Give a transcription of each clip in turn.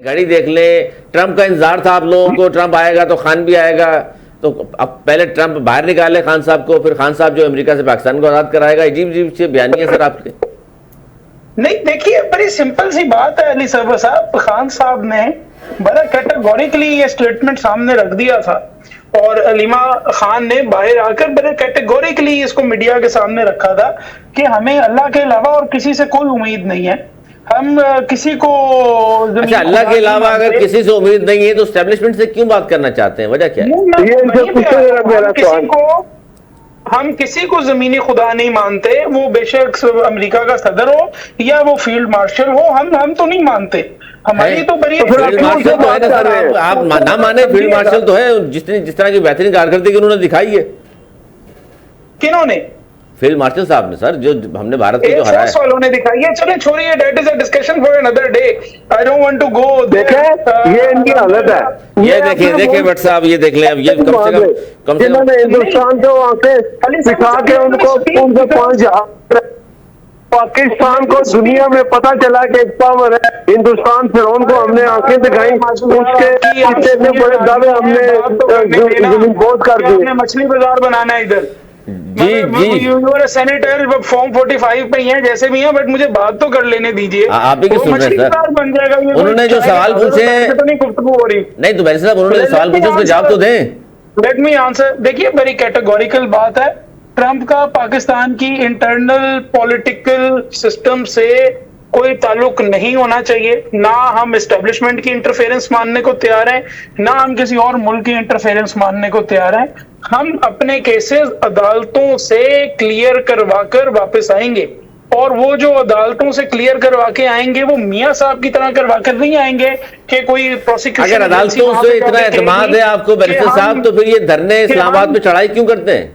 घड़ी देख ले, ट्रंप का इंतजार था आप लोगों को, ट्रंप आएगा तो खान भी आएगा, तो अब पहले ट्रंप बाहर निकाले खान साहब को, फिर खान साहब जो अमेरिका से पाकिस्तान को आजाद कराएगा। अजीब अजीब से बयानियां सर आपके। नहीं देखिए, बड़ी सिंपल सी बात है अली सरवर साहब, खान साहब ने बड़ा कैटेगोरिकली ये स्टेटमेंट सामने रख दिया था और अलीमा खान ने बाहर आकर बड़े कैटेगोरिकली इसको मीडिया के सामने रखा था कि हमें अल्लाह के अलावा और किसी से कोई उम्मीद नहीं है, हम किसी को। अच्छा, अल्लाह के अलावा अगर किसी से उम्मीद नहीं है तो एस्टेब्लिशमेंट से क्यों बात करना चाहते हैं, वजह क्या है? हम किसी को जमीनी खुदा नहीं मानते, वो बेशक अमेरिका का सदर हो या वो फील्ड मार्शल हो, हम तो नहीं मानते। हमारी तो बड़ी फील्ड मार्शल तो है ना सर, आप ना माने, फील्ड मार्शल तो है, जिस तरह की बेहतरीन कारकर्दगी उन्होंने दिखाई है। किन्होंने? फील्ड मार्शल साहब ने सर, जो हमने भारत को जो हराया वालों ने दिखाई है। चलिए छोड़िए, that is a discussion for another day, I don't want to go. देखें ये इनकी हालत है, ये देखिए भट्ट साहब, ये देख लें अब, ये कम से कम हिंदुस्तान को आके दिखा के उनको 5 पाकिस्तान को दुनिया में पता चला कि एक पावर है हिंदुस्तान, फिर उनको हमने आंखें दिखाई, उसके इतने बड़े दावे हमने जमीन बोझ कर दिए। मछली बाजार बनाना है इधर। जी सेनेटर फॉर्म 45 पे ही है, जैसे भी है, बट मुझे बात तो कर लेने दीजिए। आप ही सुन रहे हैं सर, बन जाएगा ये। उन्होंने जो सवाल पूछे तो नहीं गुफ्तगू हो रही। नहीं तो वैसे साहब उन्होंने जो सवाल पूछे उसके जवाब तो दें। Let me answer. देखिए बड़ी कैटेगोरिकल बात है, ट्रंप का पाकिस्तान की इंटरनल पॉलिटिकल सिस्टम से कोई ताल्लुक नहीं होना चाहिए। ना हम एस्टेब्लिशमेंट की इंटरफेरेंस मानने को तैयार हैं, ना हम किसी और मुल्क की इंटरफेरेंस मानने को तैयार हैं। हम अपने केसेस अदालतों से क्लियर करवा कर वापस आएंगे, और वो जो अदालतों से क्लियर करवा के आएंगे वो मियां साहब की तरह करवा कर नहीं आएंगे कि कोई प्रोसिक्यूशन। अगर अदालतों से इतना एतमाद है आपको बैरिस्टर साहब, तो फिर ये धरने इस्लामाबाद में चढ़ाई क्यों करते हैं?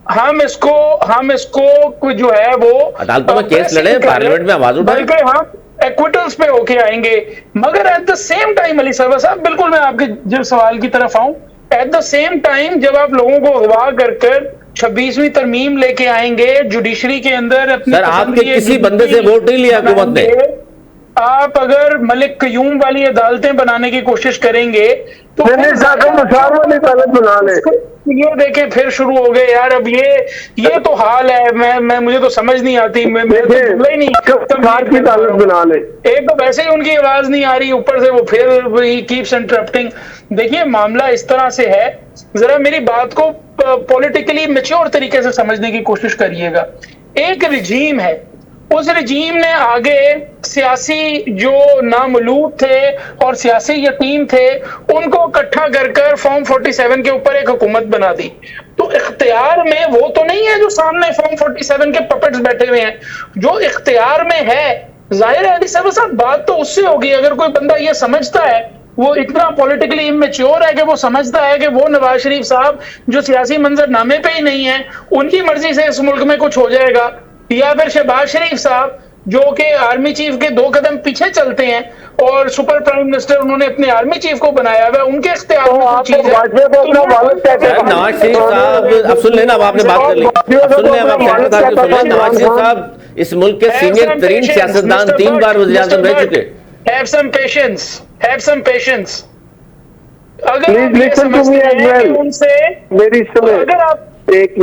हम इसको जो है वो अदालतों में केस लड़े, पार्लियामेंट में आवाज उठाए, हम एक्विटल्स पे होके आएंगे। मगर at the same time Ali Sarwar साहब, बिल्कुल मैं आपके जब सवाल की तरफ आऊं, एट द सेम टाइम जब आप लोगों को अगवा कर 26वीं तरमीम लेके आएंगे जुडिशरी के अंदर अपने, सर आपके किसी बंदे से वोट नहीं लिया हुकूमत ने। आप अगर मलिक कयूम वाली अदालतें बनाने की कोशिश करेंगे तो बना ले, ये देखें फिर शुरू हो गए यार। अब ये तो हाल है, मैं मुझे तो समझ नहीं आती, मैं तो ही नहीं की तालत बना ले। एक तो वैसे ही उनकी आवाज नहीं आ रही, ऊपर से वो फिर ही कीप्स इंटरप्टिंग। देखिए मामला इस तरह से है, जरा मेरी बात को पॉलिटिकली मैच्योर तरीके से समझने की कोशिश करिएगा। एक रिजीम है, उस रिजीम ने आगे सियासी जो नामलूद थे और सियासी यतीम थे उनको इकट्ठा कर फॉर्म 47 के ऊपर एक हुकूमत बना दी। तो इख्तियार में वो तो नहीं है जो सामने फॉर्म 47 के पपेट्स बैठे हुए हैं, जो इख्तियार में है जाहिर है साहब बात तो उससे होगी। अगर कोई बंदा ये समझता है, वो इतना पॉलिटिकली इमेच्योर है कि वो समझता है कि वो नवाज शरीफ साहब जो सियासी मंजरनामे पे ही नहीं है, उनकी मर्जी से इस मुल्क में कुछ हो जाएगा, या फिर शहबाज शरीफ साहब जो कि आर्मी चीफ के 2 कदम पीछे चलते हैं और सुपर प्राइम मिनिस्टर उन्होंने अपने आर्मी चीफ को बनाया हुआ, उनके इख्तियार में कुछ चीज है। नवाज शरीफ साहब, अब सुन लेना, अब आपने बात कर ली, अब सुन लें, अब नवाज शरीफ साहब इस मुल्क के सीनियर तरीन सियासतदान, 3 बार वज़ीर-ए-आज़म रह चुके। Have some patience.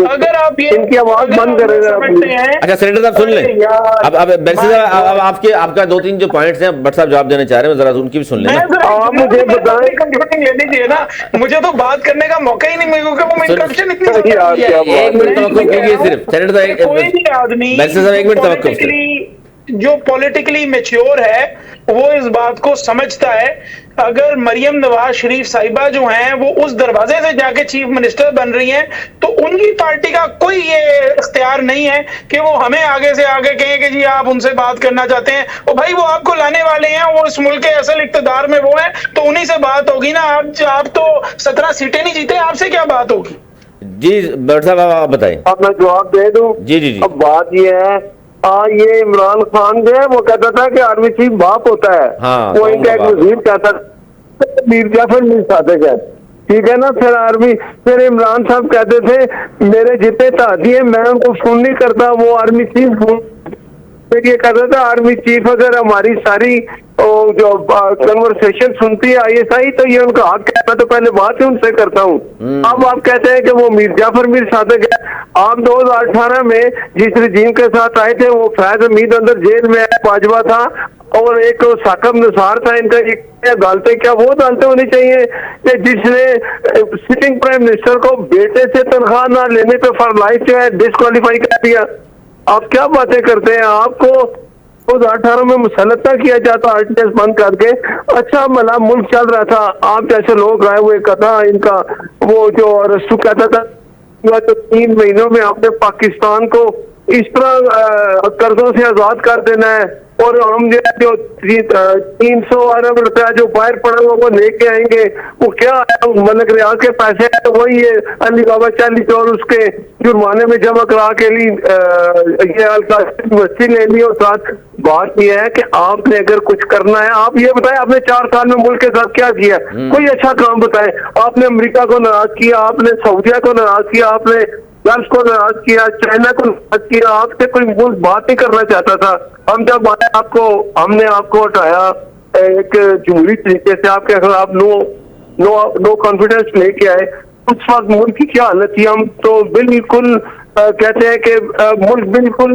अगर आप ये इनकी आवाज बंद करें। अच्छा सेनेटर साहब सुन लें, अब बैरिस्टर साहब अब आपका 2-3 जो पॉइंट्स हैं भट्ट साहब जवाब देना चाह रहे हैं, जरा उनकी भी सुन लें। आप मुझे बताएं, कंप्यूटिंग ले लीजिए ना, मुझे तो बात करने का मौका ही नहीं मिलेगा क्योंकि वो इंटरप्शन इतनी सिर्फ सेनेटर साहब, कोई भी आदमी बैरिस्टर साहब 1 मिनट तवक्कुफ जो पॉलिटिकली मैच्योर है वो इस बात को समझता है। अगर मरियम नवाज शरीफ साहिबा जो हैं वो उस दरवाजे से जाके चीफ मिनिस्टर बन रही हैं, तो उनकी पार्टी का कोई ये इख्तियार नहीं है कि वो हमें आगे से आगे कहें कि जी आप उनसे बात करना चाहते हैं। और भाई वो आपको लाने वाले हैं, वो इस मुल्क के असल इख्तिदार में वो हैं, तो उन्हीं से बात होगी ना। आप तो 17 सीटें नहीं जीते, आपसे क्या बात होगी? जी भट्ट साहब आप बताएं। अब मैं जवाब दे दूं। जी। अब बात ये है, ये इमरान खान जो है वो कहता था कि आर्मी चीफ बाप होता है। हाँ, वो इनका एक वजीर कहता था मीर जाफर मीर सादिक है, ठीक है ना। फिर इमरान साहब कहते थे मेरे जितने तादी है मैं उनको फोन नहीं करता, वो आर्मी चीफ। फिर ये कहता था आर्मी चीफ अगर हमारी सारी जो कन्वर्सेशन सुनती है ISI, तो ये उनका हक है, मैं तो पहले बात ही उनसे करता हूँ। अब आप कहते हैं कि वो मीर जाफर मीर सादिक है। आप 2018 में जिस रजीम के साथ आए थे, वो फैज हमीद अंदर जेल में है, बाजवा था, और एक साकब निसार था, इनका एक अदालतें, क्या वो अदालतें होनी चाहिए कि जिसने सिटिंग प्राइम मिनिस्टर को बेटे से तनख्वाह ना लेने पे फॉर लाइफ जो है डिस्क्वालीफाई कर दिया? आप क्या बातें करते हैं? आपको 2018 में मुसल्लता किया जाता RTS बंद करके, अच्छा भला मुल्क चल रहा था, आप जैसे लोग आए हुए कथा इनका, वो जो रस्तू कहता था तो 3 महीनों में आपने पाकिस्तान को इस तरह कर्जों से आजाद कर देना है, और हम जो 300 अरब रुपया जो बाहर पड़ा हुआ वो लेके आएंगे, वो क्या मलक रियाज के पैसे है, तो वही है अली बाबा 40 और उसके जुर्माने में जमा करा के लिए ये यूनिवर्सिटी ले ली। और साथ बात यह है कि आपने अगर कुछ करना है, आप ये बताएं आपने 4 साल में मुल्क के साथ क्या किया, कोई अच्छा काम बताएं। आपने अमेरिका को नाराज किया, आपने सऊदिया को नाराज किया, आपने गल्फ को नाराज किया, चाइना को नाराज किया, आपसे कोई मुल्क बात नहीं करना चाहता था। हम जब आए हमने आपको हटाया एक जमहूरी तरीके से, आपके खिलाफ नो कॉन्फिडेंस लेके आए, उस वक्त मुल्क की क्या हालत थी? हम तो बिल्कुल कहते हैं कि मुल्क बिल्कुल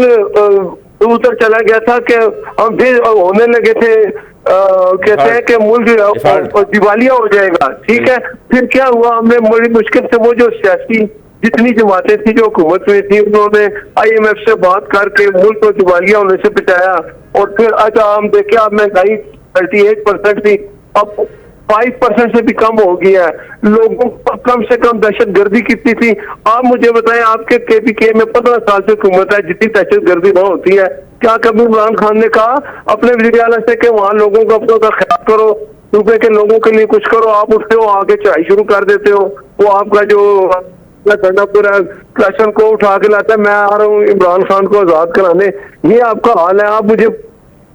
उधर चला गया था कि हम फिर होने लगे थे, कहते हैं कि मुल्क दिवालिया हो जाएगा। ठीक है, फिर क्या हुआ? हमने बड़ी मुश्किल से वो जो सियासी जितनी जमातें थी जो हुकूमत में थी, उन्होंने IMF से बात करके मुल्क को दिवालिया होने से बचाया। और फिर अच्छा हम देखे, अब महंगाई 38% थी, अब 5% से भी कम हो गया है। लोगों को कम से कम दहशत गर्दी कितनी थी? आप मुझे बताएं, आपके KPK में 15 साल से हुकूमत है, जितनी दहशत गर्दी वहां होती है, क्या कभी इमरान खान ने कहा अपने विद्यालय से कि वहां लोगों को अपनों का ख्याल करो, सूबे के लोगों के लिए कुछ करो? आप उठते हो, आगे चढ़ाई शुरू कर देते हो। वो आपका जो पूरा क्लासन को उठा के लाता है, मैं आ रहा हूँ इमरान खान को आजाद कराने, ये आपका हाल है। आप मुझे,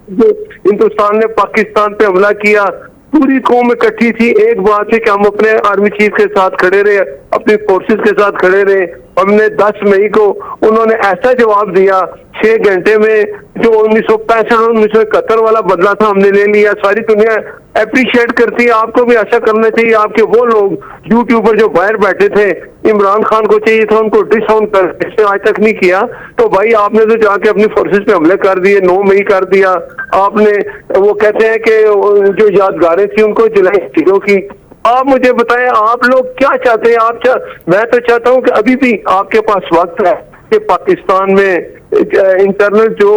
हिंदुस्तान ने पाकिस्तान पे हमला किया, पूरी कौम इकट्ठी थी, एक बात है कि हम अपने आर्मी चीफ के साथ खड़े रहे, अपनी फोर्सेस के साथ खड़े रहे। हमने 10 मई को उन्होंने ऐसा जवाब दिया 6 घंटे में, जो 1965 और 1971 वाला बदला था हमने ले लिया। सारी दुनिया अप्रिशिएट करती है, आपको भी ऐसा करना चाहिए। आपके वो लोग यूट्यूबर जो बाहर बैठे थे, इमरान खान को चाहिए था उनको डिसऑन कर, इसने आज तक नहीं किया, तो भाई आपने तो जाके अपनी फोर्सेस पे हमले कर दिए, 9 मई कर दिया आपने। वो कहते हैं कि जो यादगारें थी उनको जलाई चीजों की। आप मुझे बताएं, आप लोग क्या चाहते हैं? मैं तो चाहता हूं कि अभी भी आपके पास वक्त है कि पाकिस्तान में इंटरनल जो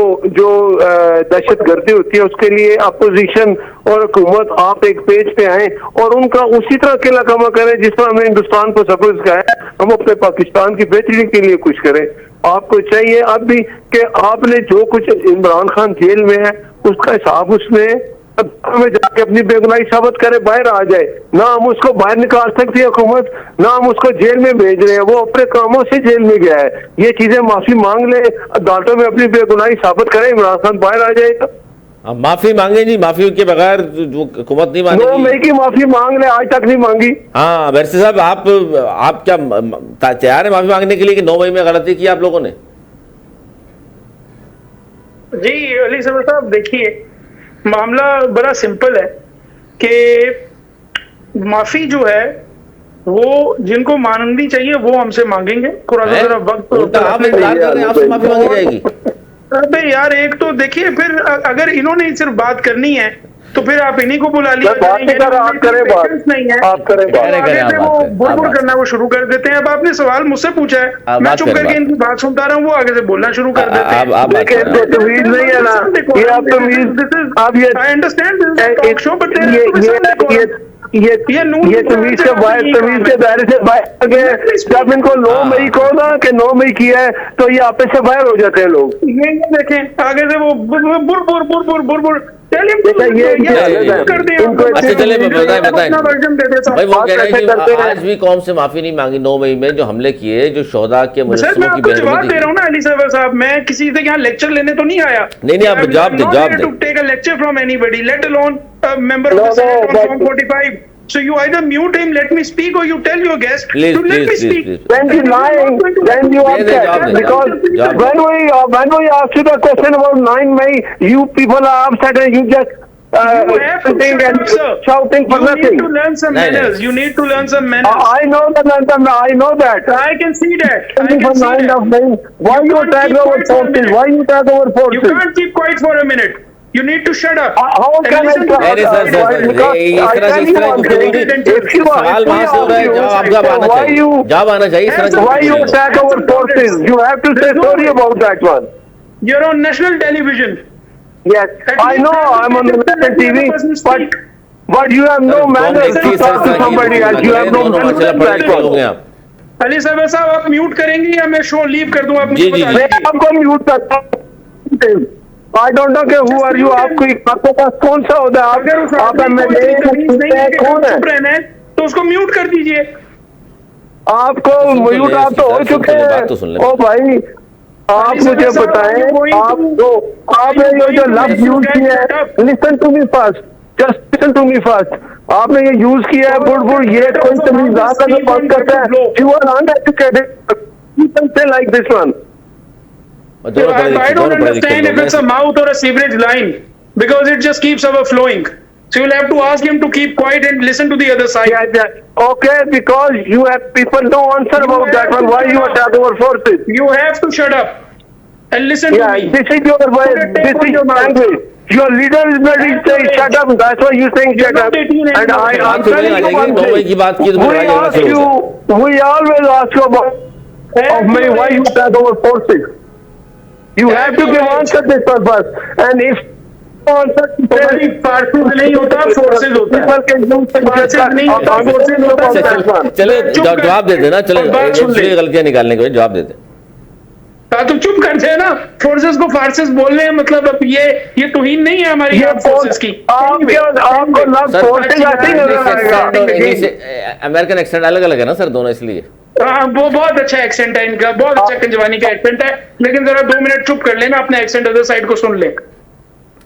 दहशत गर्दी होती है, उसके लिए अपोजिशन और हुकूमत आप एक पेज पे आए और उनका उसी तरह अकेला कमा करें जिस तरह हमने हिंदुस्तान को सबक सिखाया, हम अपने पाकिस्तान की बेहतरी के लिए कुछ करें। आपको चाहिए अब भी कि आपने जो कुछ, इमरान खान जेल में है उसका हिसाब उसमें में जाके अपनी बेगुनाही साबित करे, बाहर आ जाए। ना हम उसको बाहर निकाल सकती है हुकूमत, ना हम उसको जेल में भेज रहे हैं, वो अपने कामों से जेल में गया है। ये चीजें माफी मांग ले, अदालतों में अपनी बेगुनाही साबित करे, इमरान खान बाहर आ जाएगा। माफी मांगे नहीं, माफी के बगैर हुकूमत नहीं मांगी। 9 मई की माफी मांग ले, आज तक नहीं मांगी। हाँ वैसे साहब, आप क्या तैयार है माफी मांगने के लिए कि 9 मई में गलती की आप लोगों ने? जी अली साहब, देखिए मामला बड़ा सिंपल है कि माफी जो है वो जिनको मांगनी चाहिए वो हमसे मांगेंगे, थोड़ा सा जरा वक्त आपसे माफी मांगी जाएगी। अबे यार, एक तो देखिए, फिर अगर इन्होंने सिर्फ बात करनी है तो फिर आप इन्हीं को बुला लिया, नहीं है वो बुड़ करना वो शुरू कर देते हैं। अब आपने सवाल मुझसे पूछा है, मैं चुप करके इनकी बात सुनता रहा हूँ, वो आगे से बोलना शुरू कर देते हैं। नहीं है ना, ये आप तमीज, आई अंडरस्टैंड ये तमीज के दायरे से बाहर गए। जब इनको 9 मई को ना कि 9 मई किया है तो ये आपस से बाहर हो जाते हैं लोग। ये देखें आगे से वो बुर अच्छा चले बताएं भाई, वो कह रहे हैं आज भी कौम से माफी नहीं मांगी 9 मई में जो हमले किए, जो शोहदा के मुजस्समों की जवाब दे रहा हूँ ना अली साहब, मैं किसी से यहाँ लेक्चर लेने तो नहीं आया। नहीं आप जवाब दे। To take a lecture from anybody, let alone a member of the Senate on Form 45. So you either mute him, let me speak, or you tell your guest to let me speak. Then you lying, then you upset because when we asked you the question about 9 May, you people are upset and you just sitting and shouting for You need nothing. to learn some No, no. manners. You need to learn some manners. I know that. I know that. I can see that. I For can see nine of that. them. Why you can't attack keep our quiet for a forces? minute. Why you attack our You forces? can't keep quiet for a minute. You need to shut up. How and can I listen to talk? अरे sir the- sir Because इस I तरह tell की you गुफ्तगू one नहीं thing, if you are- सवाल वहां से हो रहा है जवाब आपका आना why चाहिए you- जवाब आना चाहिए इस तरह की Why you गुफ्तगू नहीं attack our forces? You have to say sorry about that one. You're on national television. Yes, I know I'm on the national TV, but you have no manners to talk to somebody else. You have no manners to that हो one. गए आप अली साहब आप mute करेंगे या मैं show leave कर दूं? आप मुझे जी, जी, बता जी। मैं दीजिए। आपको म्यूट करता हूँ। I don't know कि who are you? आपके पास कौन सा होता है? अगर उस आप आदमी को इतनी तमीज नहीं है कि कौन है? चुप रहना है तो उसको म्यूट कर दीजिए। आपको सुन तो म्यूट ले, आप तो हो सुन तो चुके ले, हैं। बात तो सुन ले। ओ भाई आप अली मुझे साहब, बताएं are you going to- आपने ये जो लफ्ज Are you use going to किया shut है, up? Listen to me first, just listen to me first. आपने ये यूज किया है बुड़बुड़, ये कोई तमीज़दार का जो बात करता है, you are uneducated, you can say like this one. दोनों पढ़े I लिखे don't दोनों पढ़े लिखे understand if लोग it's a हैं mouth or a sewerage line because it just keeps overflowing. So you'll have to ask him to keep quiet and listen to the other side. Okay, because you have people no answer about that one. Why you attack our forces? You have to shut up and listen Yeah, to me. this is your way. Put a tape This on is your mouth. language. Your leader is ready to say shut up. That's why you saying You're shut not up. 18 And anymore. I'm बात तो नहीं telling uh you जाएगी one 9 मई की thing. बात की तो We फिर आ ask जाएगा you. We always ask you about of me why you attack our forces. You have to give answer this purpose. And if answer भाई फारसी में नहीं होता, फोर्सेज होता है। फारसी में नहीं होता, फोर्सेज होता है। चले चुप कर। जवाब दे देना चले और बात सुन ले। गलतियां निकालने के लिए जवाब देते हाँ तो चुप कर जाए ना। फोर्सेस को फारसेस बोलने हैं, मतलब अब ये तोहीन नहीं है हमारी ये फोर्सेस की। आपको लफ्ज forces ऐसे ही नजर आएगा। अमेरिकन एक्सेंट अलग अलग है ना सर दोनों इसलिए हाँ वो बहुत अच्छा एक्सेंट है इनका, बहुत अच्छा कंजवानी का एक्सेंट है। लेकिन जरा 2 मिनट चुप कर लेना, अपने एक्सेंट अदर साइड को सुन ले।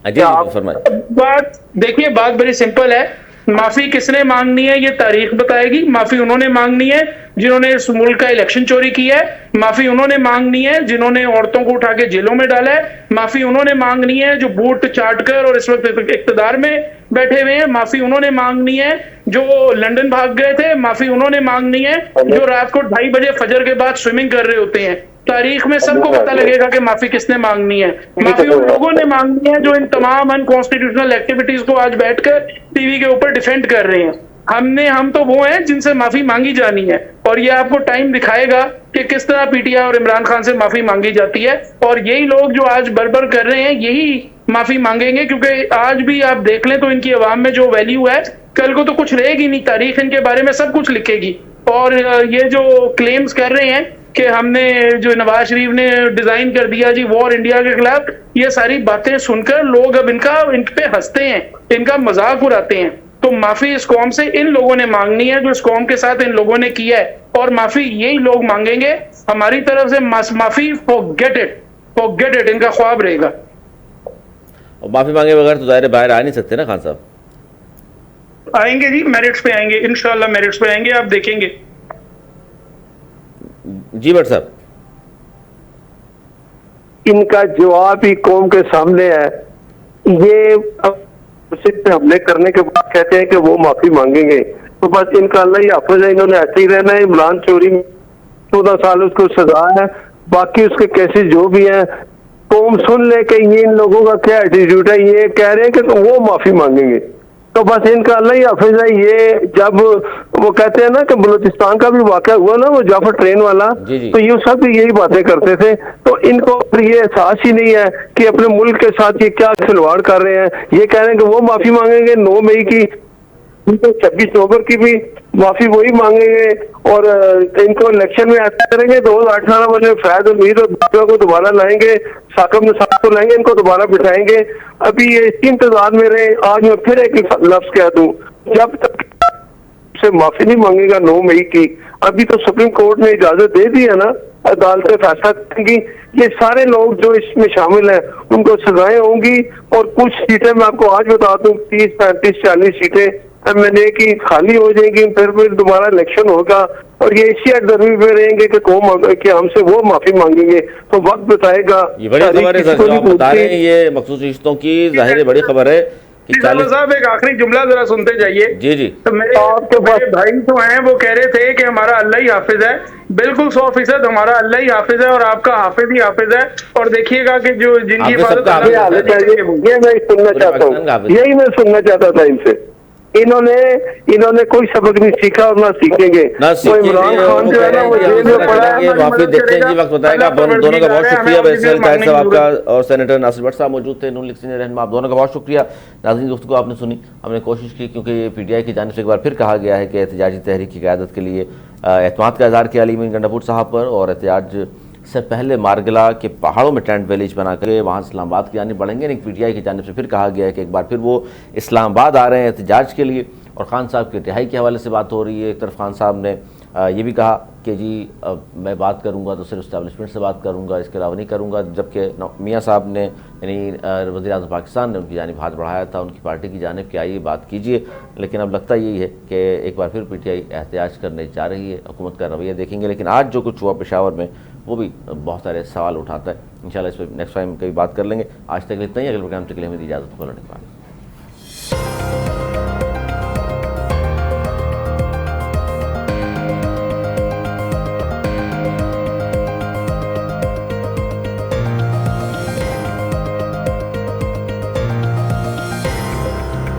जी फरमाइए बात देखिए, बात बड़ी सिंपल है। माफी किसने मांगनी है ये तारीख बताएगी। माफी उन्होंने मांगनी है जिन्होंने इस मुल्क का इलेक्शन चोरी किया है। माफी उन्होंने मांगनी है जिन्होंने औरतों को उठा के जेलों में डाला है। माफी उन्होंने मांगनी है जो बूट चाट कर और इस वक्त इक्तदार में बैठे हुए हैं। माफी उन्होंने मांगनी है जो लंदन भाग गए थे। माफी उन्होंने मांगनी है जो रात को 2:30 बजे फजर के बाद स्विमिंग कर रहे होते हैं। तारीख में सबको पता लगेगा कि माफी किसने मांगनी है। माफी उन लोगों ने मांगनी है जो इन तमाम अनकॉन्स्टिट्यूशनल एक्टिविटीज को आज बैठकर टीवी के ऊपर डिफेंड कर रहे हैं। हम तो वो हैं जिनसे माफी मांगी जानी है, और ये आपको टाइम दिखाएगा कि किस तरह पीटीआई और इमरान खान से माफी मांगी जाती है। और यही लोग जो आज बरबर कर रहे हैं यही माफी मांगेंगे, क्योंकि आज भी आप देख लें तो इनकी आवाम में जो वैल्यू है कल को तो कुछ रहेगी नहीं। तारीख इनके बारे में सब कुछ लिखेगी। और ये जो क्लेम्स कर रहे हैं कि हमने जो नवाज शरीफ ने डिजाइन कर दिया जी वॉर इंडिया के खिलाफ, ये सारी बातें सुनकर लोग अब इन पे हंसते हैं, इनका मजाक उड़ाते हैं। तो माफी इस कौम से इन लोगों ने मांगनी है जो इस कौम के साथ इन लोगों ने किया है, और माफी यही लोग मांगेंगे हमारी तरफ से। माफी फॉरगेट इट इनका ख्वाब रहेगा। और माफी मांगे बगैर तो दायरे बाहर आ नहीं सकते ना खान साहब। आएंगे जी, मेरिट्स पे आएंगे इंशाल्लाह, मेरिट्स पे आएंगे, आप देखेंगे। जी भट्ट साहब इनका जवाब ही कौम के सामने है। ये पे हमले करने के बाद कहते हैं कि वो माफी मांगेंगे, तो बस इनका अल्लाह ही हाफिज है। इन्होंने ऐसे ही रहना है। इमरान चोरी में 14 साल उसको सजा है, बाकी उसके केसेस जो भी हैं कौम सुन ले कि ये इन लोगों का क्या एटीट्यूड है। ये कह रहे हैं कि वो माफी मांगेंगे, तो बस इनका अल्लाह ही हाफिज है। ये जब वो कहते हैं ना कि बलूचिस्तान का भी वाक़या हुआ ना, वो जाफर ट्रेन वाला, जी। तो ये सब यही बातें करते थे। तो इनको ये एहसास ही नहीं है कि अपने मुल्क के साथ ये क्या खिलवाड़ कर रहे हैं। ये कह रहे हैं कि वो माफी मांगेंगे 9 मई की, 26 नवंबर की भी माफी वही मांगेंगे, और इनको इलेक्शन में ऐसा करेंगे 2018 में फैज उम्मीद और बाबा को दोबारा लाएंगे, साकब नसाब को लाएंगे, इनको दोबारा बिठाएंगे। अभी ये इसी इंतजार में रहे। आज मैं फिर एक लफ्ज कह दूं, जब तक से माफी नहीं मांगेगा 9 मई की, अभी तो सुप्रीम कोर्ट ने इजाजत दे दी है ना, अदालतें फैसला करेंगी। ये सारे लोग जो इसमें शामिल हैं उनको सजाएं होंगी, और कुछ सीटें मैं आपको आज बता दूं 30, 35, 40 सीटें एमएनए की खाली हो जाएंगी। फिर दोबारा इलेक्शन होगा, और ये इसी अडरमी में रहेंगे कि हमसे वो माफी मांगेंगे। तो वक्त बताएगा। ये बड़ी खबर है सर जो आप बता रहे हैं, ये मखसूस रिश्तों की जाहिर है बड़ी खबर है सालो साहब एक आखिरी जुमला जरा सुनते जाइए। जी जी। तो मेरे भाई जो हैं वो कह रहे थे कि हमारा अल्लाह ही हाफिज है। बिल्कुल 100% हमारा अल्लाह ही हाफिज है और आपका हाफिज ही हाफिज है। और देखिएगा कि जो जिनकी हालत है ये मैं सुनना चाहता हूँ, यही मैं सुनना चाहता था इनसे। इन्होंने कोई सबक नहीं सीखा और ना सीखेंगे। इमरान खान जो है ना वो जेल में पड़ा है। देखते हैं जी, वक्त बताएगा। दोनों का बहुत शुक्रिया। वैसल ताहिर साहब आपका और सेनेटर नासिर भट्ट साहब मौजूद थे, नून लीग सीनियर रहनुमा। आप दोनों का बहुत शुक्रिया। नाज़रीन, गुफ्तगू आपने सुनी, हमने कोशिश की, क्योंकि PTI की जानिब से एक बार फिर कहा गया है कि एहतजाजी तहरीक की क़यादत के लिए एतमाद का इज़हार किया अली मीन गंडापुर साहब पर, और एहतजाज से पहले मारगला के पहाड़ों में टेंट विलेज बना कर वहाँ इस्लामाबाद की जानिब बढ़ेंगे। लेकिन PTI की जानिब से फिर कहा गया है कि एक बार फिर वो इस्लामाबाद आ रहे हैं एहतजाज के लिए। और खान साहब की रिहाई के हवाले से बात हो रही है। एक तरफ खान साहब ने ये भी कहा कि जी मैं बात करूंगा तो सिर्फ इस्टेब्लिशमेंट से बात करूंगा, इसके अलावा नहीं करूंगा। जबकि मियाँ साहब ने यानी वज़ीर आज़म पाकिस्तान ने उनकी जानिब हाथ बढ़ाया था, उनकी पार्टी की जानिब कि आइए बात कीजिए। लेकिन अब लगता यही है कि एक बार फिर PTI एहतजाज करने जा रही है। हुकूमत का रवैया देखेंगे। लेकिन आज जो कुछ हुआ पेशावर में वो भी बहुत सारे सवाल उठाता है। इंशाल्लाह इस पर नेक्स्ट टाइम कभी बात कर लेंगे। आज तक इतना ही। अगले प्रोग्राम के लिए हमें इजाज़त।